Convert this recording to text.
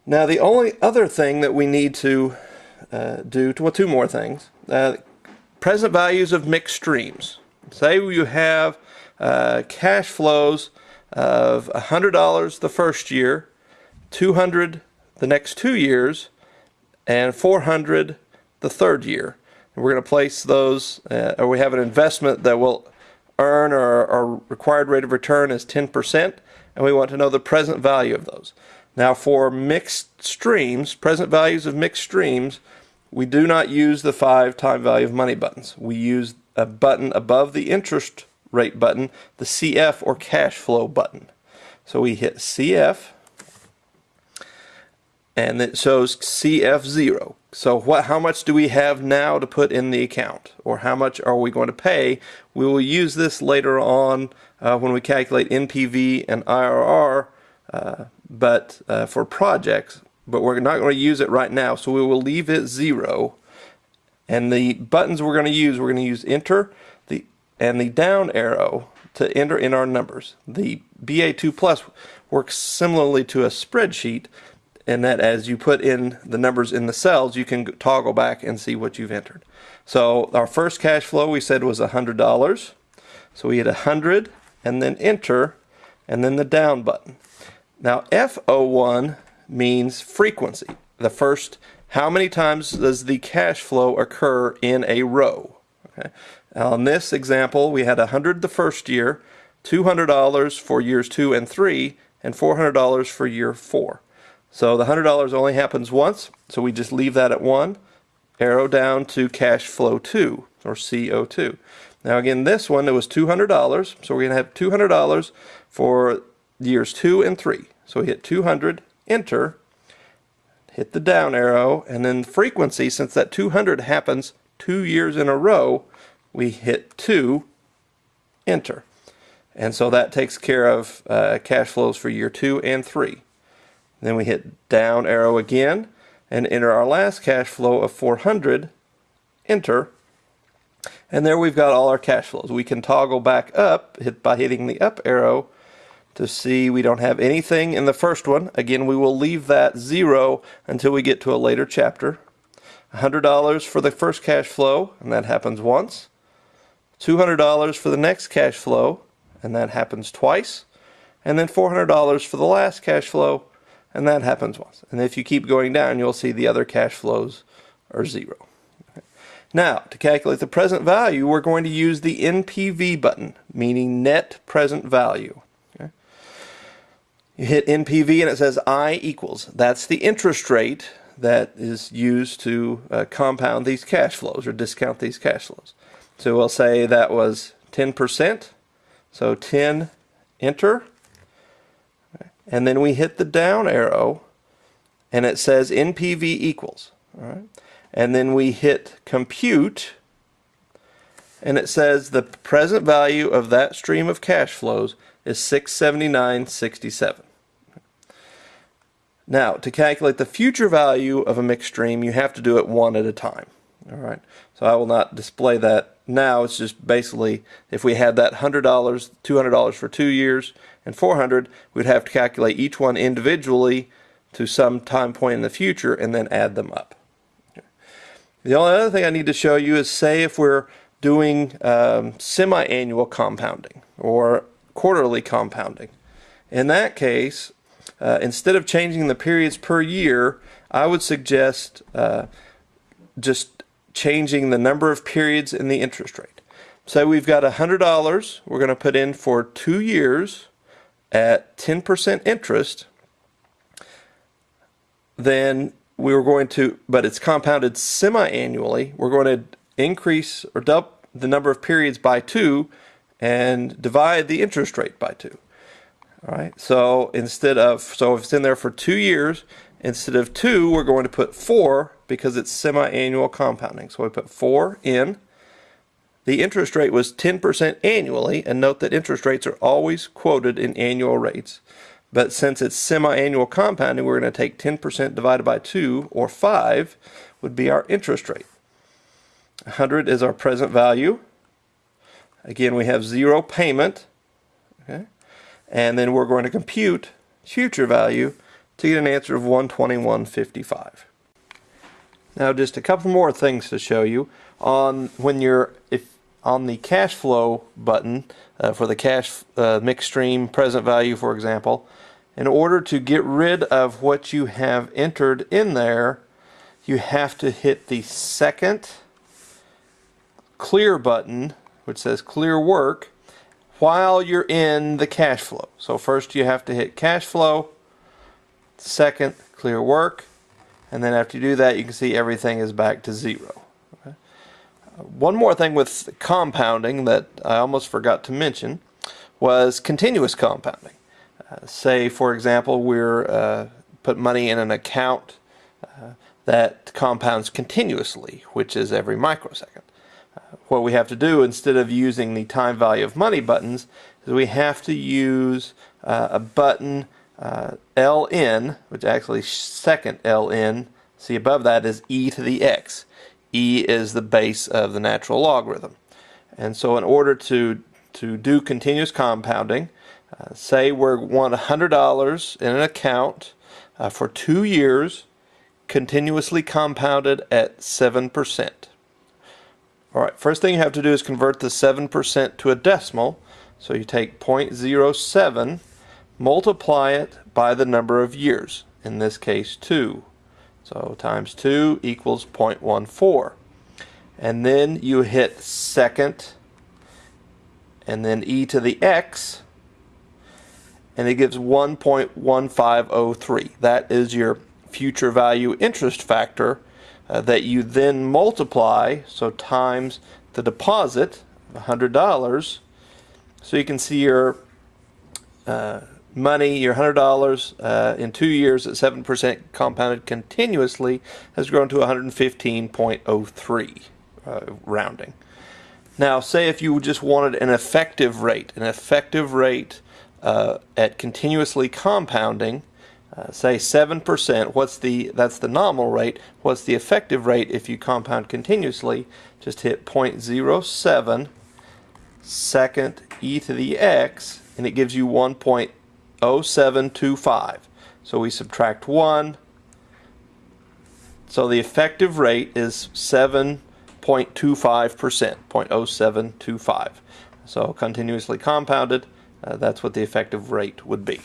Now the only other thing that we need to well, two more things. Present values of mixed streams. Say you have cash flows of $100 the first year, $200 the next 2 years, and $400 the third year. And we're going to place those, or we have an investment that will earn our required rate of return is 10%, and we want to know the present value of those. Now for mixed streams, present values of mixed streams, we do not use the 5 time value of money buttons. We use a button above the interest rate button, the CF or cash flow button. So we hit CF, and it shows CF0. So how much do we have now to put in the account, or how much are we going to pay? We will use this later on when we calculate NPV and IRR, for projects, but we're not going to use it right now, so we will leave it 0. And the buttons we're going to use enter and the down arrow to enter in our numbers. The BA2 Plus works similarly to a spreadsheet, in that as you put in the numbers in the cells, you can toggle back and see what you've entered. So our first cash flow we said was $100. So we hit 100 and then enter and then the down button. Now F01 means frequency. The first, how many times does the cash flow occur in a row? Okay. Now in this example, we had 100 the first year, $200 for years 2 and 3, and $400 for year 4. So the $100 only happens once, so we just leave that at 1. Arrow down to cash flow 2, or CO2. Now again, this one, it was $200, so we're going to have $200 for years 2 and 3. So we hit 200, enter, hit the down arrow, and then frequency, since that 200 happens 2 years in a row, we hit 2, enter. And so that takes care of cash flows for year 2 and 3. Then we hit down arrow again and enter our last cash flow of 400, enter, and there we've got all our cash flows. We can toggle back up by hitting the up arrow to see we don't have anything in the first one. Again, we will leave that 0 until we get to a later chapter. $100 for the first cash flow, and that happens once. $200 for the next cash flow, and that happens twice. And then $400 for the last cash flow, and that happens once. And if you keep going down, you'll see the other cash flows are 0. Okay. Now, to calculate the present value, we're going to use the NPV button, meaning net present value. Okay. You hit NPV and it says I equals. That's the interest rate that is used to compound these cash flows or discount these cash flows. So we'll say that was 10%. So 10, enter. And then we hit the down arrow and it says NPV equals. All right. And then we hit compute and it says the present value of that stream of cash flows is $679.67. Now, to calculate the future value of a mixed stream, you have to do it one at a time. All right. So I will not display that now. It's just basically if we had that $100, $200 for 2 years, and 400, we'd have to calculate each one individually to some time point in the future and then add them up. Okay. The only other thing I need to show you is, say if we're doing semi-annual compounding or quarterly compounding. In that case, instead of changing the periods per year, I would suggest just changing the number of periods in the interest rate. So we've got $100 we're going to put in for 2 years at 10% interest. Then we were going to, but it's compounded semi-annually, we're going to increase or double the number of periods by 2 and divide the interest rate by 2. All right, so instead of, so if it's in there for 2 years, instead of 2, we're going to put 4 because it's semi-annual compounding. So we put 4 in. The interest rate was 10% annually, and note that interest rates are always quoted in annual rates. But since it's semi-annual compounding, we're going to take 10% divided by 2, or 5, would be our interest rate. 100 is our present value. Again, we have 0 payment. Okay? And then we're going to compute future value to get an answer of 121.55. Now just a couple more things to show you. On the cash flow button for the cash mixed stream present value, for example, in order to get rid of what you have entered in there, you have to hit the second clear button, which says clear work, while you're in the cash flow. So first you have to hit cash flow, second clear work, and then after you do that, you can see everything is back to zero. Okay. One more thing with compounding that I almost forgot to mention was continuous compounding. Say, for example, we're put money in an account that compounds continuously, which is every microsecond. What we have to do, instead of using the time value of money buttons, is we have to use a button ln, which actually second ln. See, above that is e to the x. E is the base of the natural logarithm. And so in order to do continuous compounding, say we want $100 in an account for 2 years, continuously compounded at 7%. Alright, first thing you have to do is convert the 7% to a decimal. So you take 0.07, multiply it by the number of years, in this case 2. So times 2 equals 0.14. And then you hit second, and then e to the x, and it gives 1.1503. That is your future value interest factor that you then multiply, so times the deposit, $100. So you can see your money, your $100 in 2 years at 7% compounded continuously has grown to 115.03 rounding. Now say if you just wanted an effective rate at continuously compounding, say 7%, that's the nominal rate. What's the effective rate if you compound continuously? Just hit 0.07 second e to the x, and it gives you 1.0725. So we subtract 1. So the effective rate is 7.25%, 0.0725. So continuously compounded, that's what the effective rate would be.